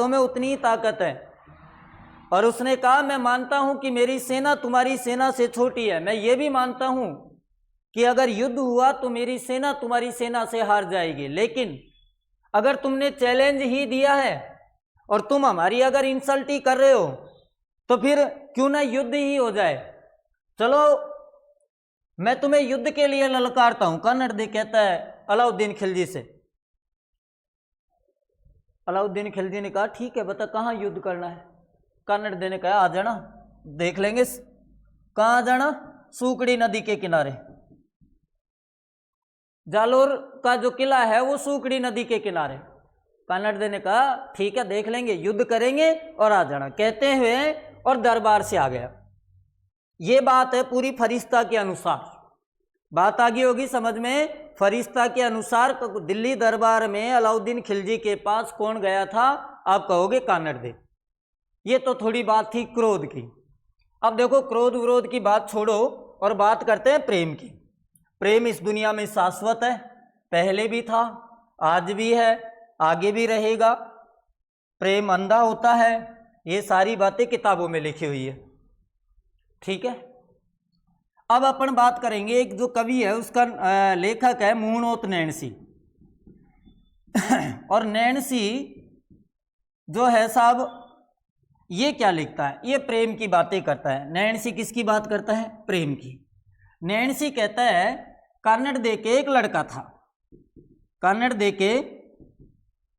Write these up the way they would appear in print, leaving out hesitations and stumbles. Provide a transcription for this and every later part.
हाथों में उतनी ही ताकत है। और उसने कहा मैं मानता हूं कि मेरी सेना तुम्हारी सेना से छोटी है, मैं ये भी मानता हूं कि अगर युद्ध हुआ तो मेरी सेना तुम्हारी सेना से हार जाएगी, लेकिन अगर तुमने चैलेंज ही दिया है और तुम हमारी अगर इंसल्ट ही कर रहे हो तो फिर क्यों ना युद्ध ही हो जाए। चलो मैं तुम्हें युद्ध के लिए ललकारता हूं। कानड़दे कहता है अलाउद्दीन खिलजी से। अलाउद्दीन खिलजी ने कहा ठीक है बता कहाँ युद्ध करना है। कानड़दे ने कहा आ जाना देख लेंगे। कहाँ आ जाना? सूकड़ी नदी के किनारे। जालोर का जो किला है वो सूकड़ी नदी के किनारे। कानड़दे ने कहा ठीक है देख लेंगे, युद्ध करेंगे और आ जाना, कहते हुए और दरबार से आ गया। ये बात है पूरी फरिश्ता के अनुसार। बात आ गई होगी समझ में। फरिश्ता के अनुसार दिल्ली दरबार में अलाउद्दीन खिलजी के पास कौन गया था? आप कहोगे कानड़दे। ये तो थोड़ी बात थी क्रोध की। अब देखो क्रोध विरोध की बात छोड़ो और बात करते हैं प्रेम की। प्रेम इस दुनिया में शाश्वत है, पहले भी था, आज भी है, आगे भी रहेगा। प्रेम अंधा होता है, ये सारी बातें किताबों में लिखी हुई है। ठीक है, अब अपन बात करेंगे एक जो कवि है उसका लेखक है मुहणोत नैणसी। और नैणसी जो है साहब ये क्या लिखता है? ये प्रेम की बातें करता है। नैणसी किसकी बात करता है? प्रेम की। नैणसी कहता है कानड़दे के एक लड़का था। कानड़दे के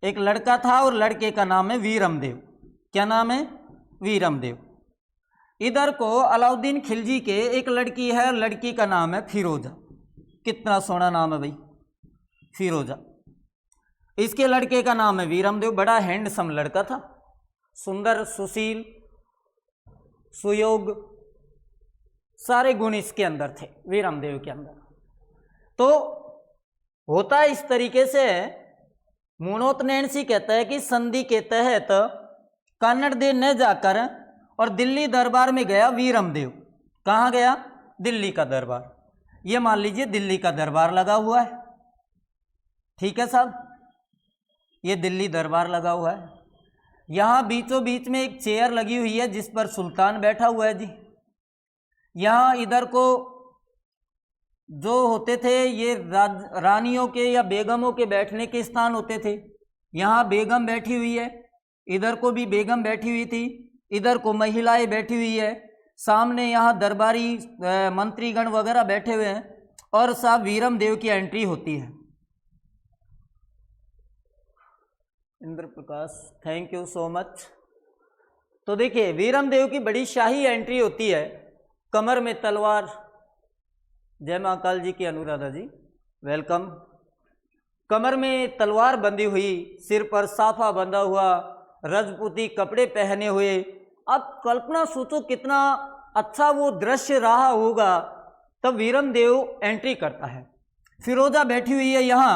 एक लड़का था और लड़के का नाम है वीरमदेव। क्या नाम है? वीरमदेव। इधर को अलाउद्दीन खिलजी के एक लड़की है, लड़की का नाम है फिरोजा। कितना सोना नाम है भाई, फिरोजा। इसके लड़के का नाम है वीरमदेव। बड़ा हैंडसम लड़का था, सुंदर, सुशील, सुयोग, सारे गुण इसके अंदर थे वीरमदेव के अंदर। तो होता है इस तरीके से। मुहणोत नैणसी कहता है कि संधि के तहत कानड़दे न जाकर और दिल्ली दरबार में गया वीरमदेव। कहाँ गया? दिल्ली का दरबार। ये मान लीजिए दिल्ली का दरबार लगा हुआ है। ठीक है साहब, ये दिल्ली दरबार लगा हुआ है। यहाँ बीचों बीच में एक चेयर लगी हुई है जिस पर सुल्तान बैठा हुआ है जी। यहाँ इधर को जो होते थे ये रानियों के या बेगमों के बैठने के स्थान होते थे। यहाँ बेगम बैठी हुई है, इधर को भी बेगम बैठी हुई थी, इधर को महिलाएं बैठी हुई है, सामने यहाँ दरबारी मंत्रीगण वगैरह बैठे हुए हैं और साहब वीरमदेव की एंट्री होती है। इंद्र प्रकाश, थैंक यू सो मच। तो देखिए वीरमदेव की बड़ी शाही एंट्री होती है। कमर में तलवार, जय महाकाल जी की अनुराधा जी, वेलकम। कमर में तलवार बंधी हुई, सिर पर साफा बंधा हुआ, रजपूती कपड़े पहने हुए। अब कल्पना सोचो कितना अच्छा वो दृश्य रहा होगा। तब वीरमदेव एंट्री करता है। फिरोजा बैठी हुई है यहाँ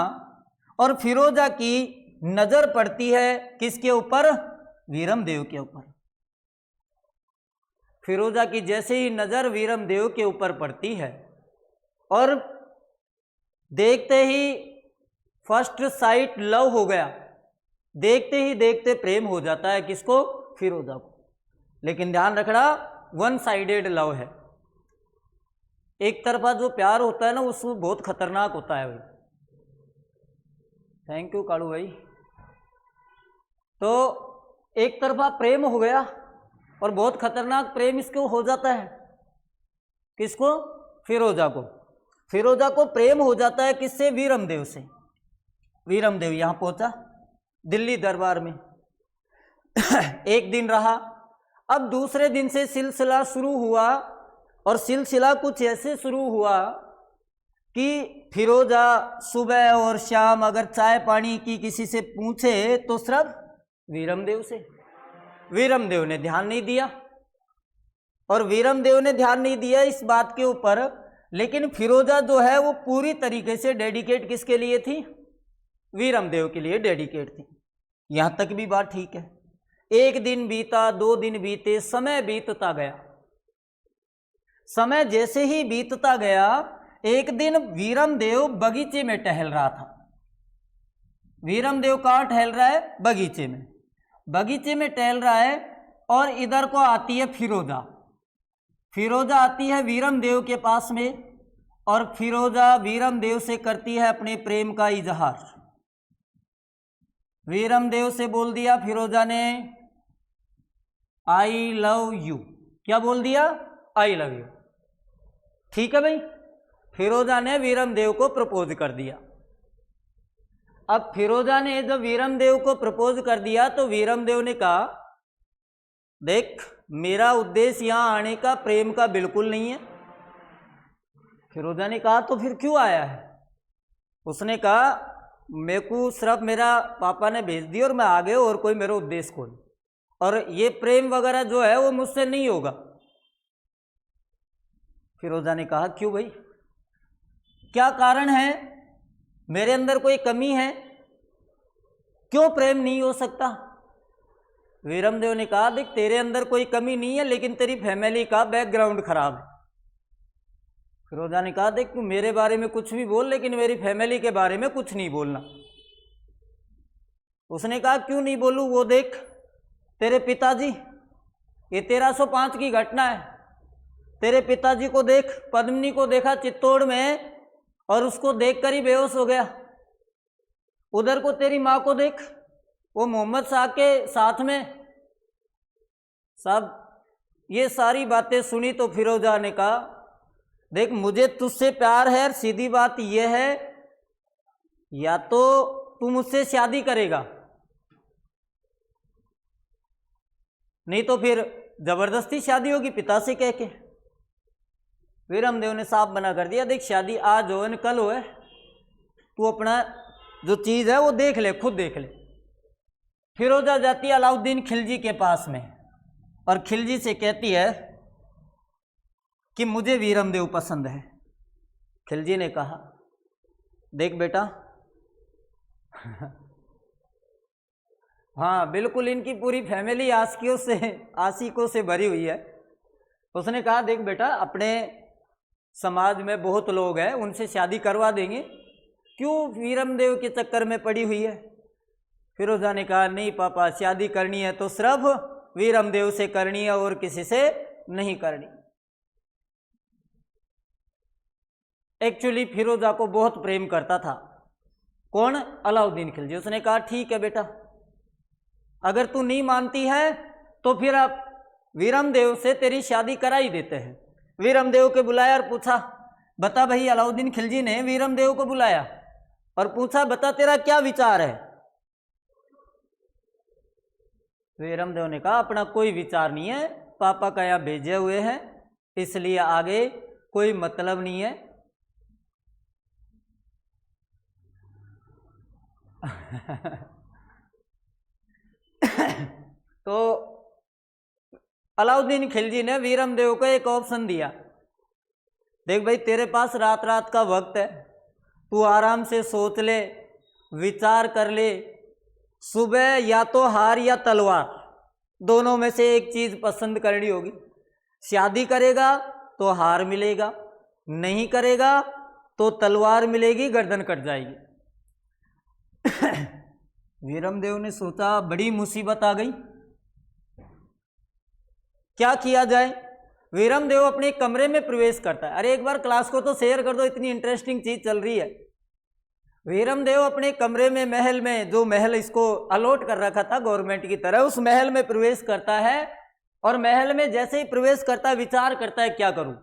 और फिरोजा की नजर पड़ती है किसके ऊपर? वीरमदेव के ऊपर। फिरोजा की जैसे ही नजर वीरमदेव के ऊपर पड़ती है और देखते ही फर्स्ट साइट लव हो गया। देखते ही देखते प्रेम हो जाता है किसको? फिरोजा को। लेकिन ध्यान रखना वन साइडेड लव है। एक तरफा जो प्यार होता है ना वो बहुत खतरनाक होता है भाई। थैंक यू कालू भाई। तो एक तरफा प्रेम हो गया और बहुत खतरनाक प्रेम इसको हो जाता है। किसको? फिरोजा को। फिरोजा को प्रेम हो जाता है किससे? वीरमदेव से। वीरमदेव यहाँ पहुंचा दिल्ली दरबार में। एक दिन रहा। अब दूसरे दिन से सिलसिला शुरू हुआ और सिलसिला कुछ ऐसे शुरू हुआ कि फिरोजा सुबह और शाम अगर चाय पानी की किसी से पूछे तो सिर्फ वीरमदेव से। वीरमदेव ने ध्यान नहीं दिया और वीरमदेव ने ध्यान नहीं दिया इस बात के ऊपर। लेकिन फिरोजा जो है वो पूरी तरीके से डेडिकेट किसके लिए थी? वीरमदेव के लिए डेडिकेट थी। यहां तक भी बात ठीक है। एक दिन बीता, 2 दिन बीते, समय बीतता गया। समय जैसे ही बीतता गया, एक दिन वीरमदेव बगीचे में टहल रहा था। वीरमदेव कहाँ टहल रहा है? बगीचे में। बगीचे में टहल रहा है और इधर को आती है फिरोजा। फिरोजा आती है वीरम देव के पास में और फिरोजा वीरम देव से करती है अपने प्रेम का इजहार। वीरम देव से बोल दिया फिरोजा ने, आई लव यू। क्या बोल दिया? I love you. ठीक है भाई, फिरोजा ने वीरम देव को प्रपोज कर दिया। अब फिरोजा ने जब वीरम देव को प्रपोज कर दिया तो वीरम देव ने कहा, देख मेरा उद्देश्य यहां आने का प्रेम का बिल्कुल नहीं है। फिरोजा ने कहा, तो फिर क्यों आया है? उसने कहा, मेरे को सिर्फ मेरा पापा ने भेज दी और मैं आ गया, और कोई मेरा उद्देश्य कोई, और ये प्रेम वगैरह जो है वो मुझसे नहीं होगा। फिरोजा ने कहा, क्यों भाई, क्या कारण है? मेरे अंदर कोई कमी है? क्यों प्रेम नहीं हो सकता? वीरम देव ने कहा, देख तेरे अंदर कोई कमी नहीं है, लेकिन तेरी फैमिली का बैकग्राउंड खराब है। फिरोजा ने कहा, देख तू मेरे बारे में कुछ भी बोल, लेकिन मेरी फैमिली के बारे में कुछ नहीं बोलना। उसने कहा, क्यों नहीं बोलूं? वो देख तेरे पिताजी, ये 1305 की घटना है। तेरे पिताजी को देख, पद्मिनी को देखा चित्तौड़ में और उसको देखकर ही बेहोश हो गया। उधर को तेरी माँ को देख, वो मोहम्मद शाह के साथ में। सब ये सारी बातें सुनी तो फिरोजा ने कहा, देख मुझे तुझसे प्यार है और सीधी बात यह है, या तो तू मुझसे शादी करेगा, नहीं तो फिर जबरदस्ती शादी होगी पिता से कह के। वीरम देव ने साफ मना कर दिया, देख शादी आज हो न कल हो, तू अपना जो चीज़ है वो देख ले, खुद देख ले। फिरोजा जाती है अलाउद्दीन खिलजी के पास में और खिलजी से कहती है कि मुझे वीरम देव पसंद है। खिलजी ने कहा, देख बेटा हाँ बिल्कुल, इनकी पूरी फैमिली आशिकों से भरी हुई है। उसने कहा, देख बेटा अपने समाज में बहुत लोग हैं, उनसे शादी करवा देंगे, क्यों वीरम देव के चक्कर में पड़ी हुई है? फिरोजा ने कहा, नहीं पापा, शादी करनी है तो सिर्फ वीरम देव से करनी है और किसी से नहीं करनी। एक्चुअली फिरोजा को बहुत प्रेम करता था। कौन? अलाउद्दीन खिलजी। उसने कहा, ठीक है बेटा, अगर तू नहीं मानती है तो फिर आप वीरम देव से तेरी शादी करा ही देते हैं। वीरम देव के बुलाया और पूछा, बता भाई। अलाउद्दीन खिलजी ने वीरम देव को बुलाया और पूछा, बता तेरा क्या विचार है? वीरम देव ने कहा, अपना कोई विचार नहीं है, पापा का यहाँ भेजे हुए हैं, इसलिए आगे कोई मतलब नहीं है। तो अलाउद्दीन खिलजी ने वीरम देव को एक ऑप्शन दिया, देख भाई तेरे पास रात रात का वक्त है, तू आराम से सोच ले, विचार कर ले, सुबह या तो हार या तलवार, दोनों में से एक चीज पसंद करनी होगी। शादी करेगा तो हार मिलेगा, नहीं करेगा तो तलवार मिलेगी, गर्दन कट जाएगी। वीरम देव ने सोचा, बड़ी मुसीबत आ गई, क्या किया जाए? वीरम देव अपने कमरे में प्रवेश करता है। अरे एक बार क्लास को तो शेयर कर दो, इतनी इंटरेस्टिंग चीज चल रही है। वीरम देव अपने कमरे में, महल में, जो महल इसको अलॉट कर रखा था गवर्नमेंट की तरह, उस महल में प्रवेश करता है। और महल में जैसे ही प्रवेश करता है, विचार करता है क्या करूं।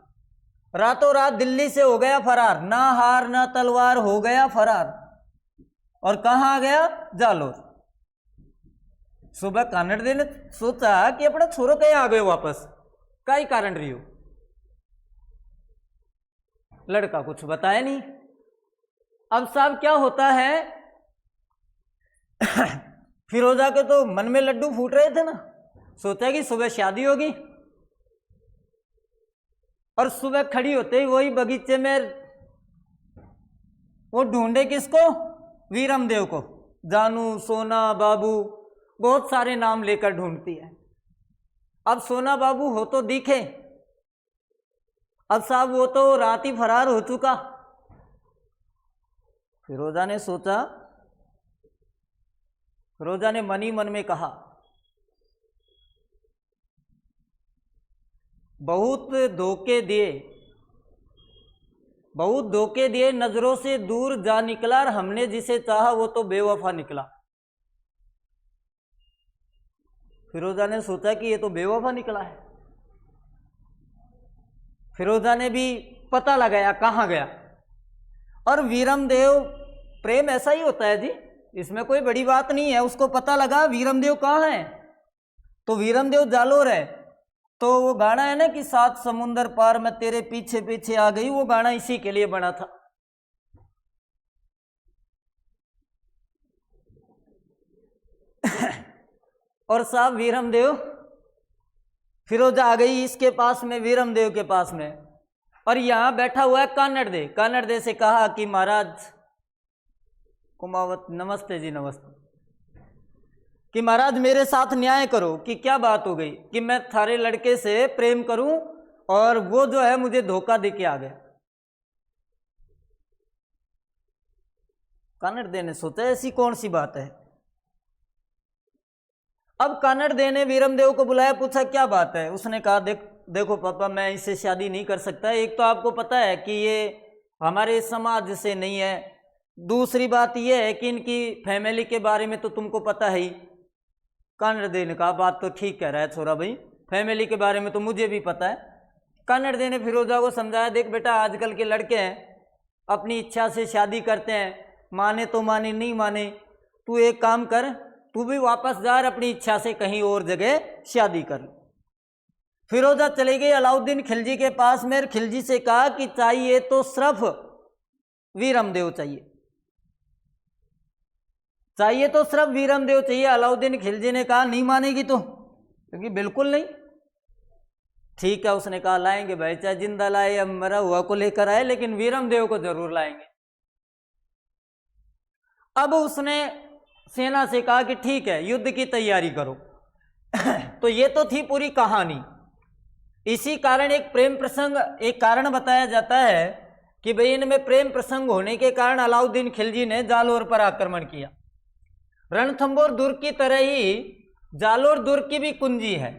रातों रात दिल्ली से हो गया फरार, ना हार ना तलवार, हो गया फरार। और कहाँ आ गया? जालोर। सुबह कानड़ देने सोचा कि अपना छोरो कहीं आ गए वापस, कई कारण रही हो। लड़का कुछ बताया नहीं। अब साहब क्या होता है, फिरोजा के तो मन में लड्डू फूट रहे थे ना, सोचा कि सुबह शादी होगी। और सुबह खड़ी होते ही वही बगीचे में वो ढूंढे किसको? वीरम देव को। जानू, सोना, बाबू, बहुत सारे नाम लेकर ढूंढती है। अब सोना बाबू हो तो दिखे, अब साहब वो तो रात ही फरार हो चुका। फिरोजा ने सोचा, फिरोजा ने मन ही मन में कहा, बहुत धोखे दिए नजरों से दूर जा निकला, और हमने जिसे चाहा वो तो बेवफा निकला। फिरोजा ने सोचा कि ये तो बेवफा निकला है। फिरोजा ने भी पता लगाया कहाँ गया, और वीरमदेव, प्रेम ऐसा ही होता है जी, इसमें कोई बड़ी बात नहीं है। उसको पता लगा वीरमदेव कहाँ है, तो वीरमदेव जालोर है। तो वो गाना है ना कि 7 समुंदर पार मैं तेरे पीछे पीछे आ गई, वो गाना इसी के लिए बना था। और साहब वीरमदेव, फिरोजा आ गई इसके पास में, वीरमदेव के पास में, और यहां बैठा हुआ है कानड़ दे से कहा कि महाराज कुमावत, नमस्ते जी नमस्ते, कि महाराज मेरे साथ न्याय करो कि क्या बात हो गई कि मैं थारे लड़के से प्रेम करूं और वो जो है मुझे धोखा दे के आ गया। कानड़ दे ने सोचा ऐसी कौन सी बात है। अब कानड़ दे ने वीरमदेव को बुलाया, पूछा क्या बात है। उसने कहा देखो पापा, मैं इससे शादी नहीं कर सकता। एक तो आपको पता है कि ये हमारे समाज से नहीं है, दूसरी बात यह है कि इनकी फैमिली के बारे में तो तुमको पता है ही। कानड़ दे ने कहा बात तो ठीक कह रहा है छोरा भाई, फैमिली के बारे में तो मुझे भी पता है। कानड़ दे ने फिरोजा को समझाया, देख बेटा आजकल के लड़के हैं अपनी इच्छा से शादी करते हैं, माने तो माने नहीं माने, तू एक काम कर, तू भी वापस जा और अपनी इच्छा से कहीं और जगह शादी कर। फिरोजा चले गई अलाउद्दीन खिलजी के पास में, खिलजी से कहा कि चाहिए तो सिर्फ वीरमदेव चाहिए तो सिर्फ वीरमदेव चाहिए। अलाउद्दीन खिलजी ने कहा नहीं मानेगी तो, क्योंकि बिल्कुल नहीं। ठीक है, उसने कहा लाएंगे भाई, चाहे जिंदा लाए या मरा हुआ को लेकर आए, लेकिन वीरमदेव को जरूर लाएंगे। अब उसने सेना से कहा कि ठीक है युद्ध की तैयारी करो। तो ये तो थी पूरी कहानी। इसी कारण एक प्रेम प्रसंग, एक कारण बताया जाता है कि भाई इनमें प्रेम प्रसंग होने के कारण अलाउद्दीन खिलजी ने जालोर पर आक्रमण किया। रणथंबोर दुर्ग की तरह ही जालोर दुर्ग की भी कुंजी है।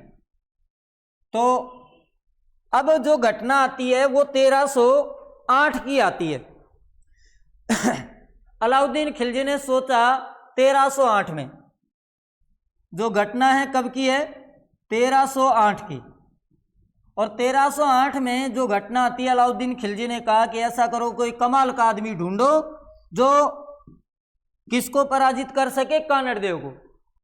तो अब जो घटना आती है वो 1308 की आती है। अलाउद्दीन खिलजी ने सोचा 1308 में जो घटना है, कब की है, 1308 की। और 1308 में जो घटना आती है, अलाउद्दीन खिलजी ने कहा कि ऐसा करो कोई कमाल का आदमी ढूंढो जो किसको पराजित कर सके, कानड़ देव को।